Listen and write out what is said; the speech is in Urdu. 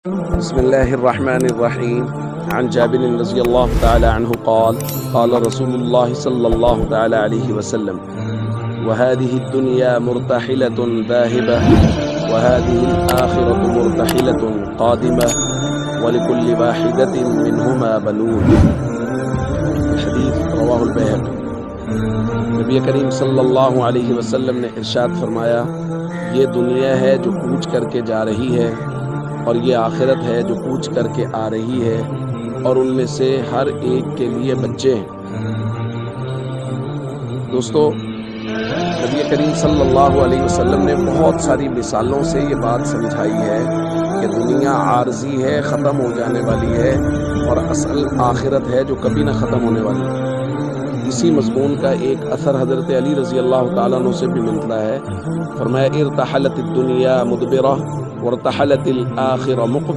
بسم الله الرحمن الرحيم. عن جابر رضي الله تعالى عنه قال قال رسول الله صلى الله تعالى عليه وسلم: وهذه الدنيا مرتحلة ذاهبة وهذه الآخرة مرتحلة قادمة ولكل واحدة منهما بنون. الحدیث رواہ البیہقی۔ نبی کریم صلی اللہ علیہ وسلم نے ارشاد فرمایا، یہ دنیا ہے جو کوچ کر کے جا رہی ہے، اور یہ آخرت ہے جو کوچ کر کے آ رہی ہے، اور ان میں سے ہر ایک کے لیے بچے ہیں۔ دوستو، نبی کریم صلی اللہ علیہ وسلم نے بہت ساری مثالوں سے یہ بات سمجھائی ہے کہ دنیا عارضی ہے، ختم ہو جانے والی ہے، اور اصل آخرت ہے جو کبھی نہ ختم ہونے والی ہے۔ اسی مضمون کا ایک اثر حضرت علی رضی اللہ تعالیٰ عنہ سے بھی ملتا ہے۔ فرمایا: ارتحلت الدنیا مدبرہ وارتحلت الآخرہ مقبلہ۔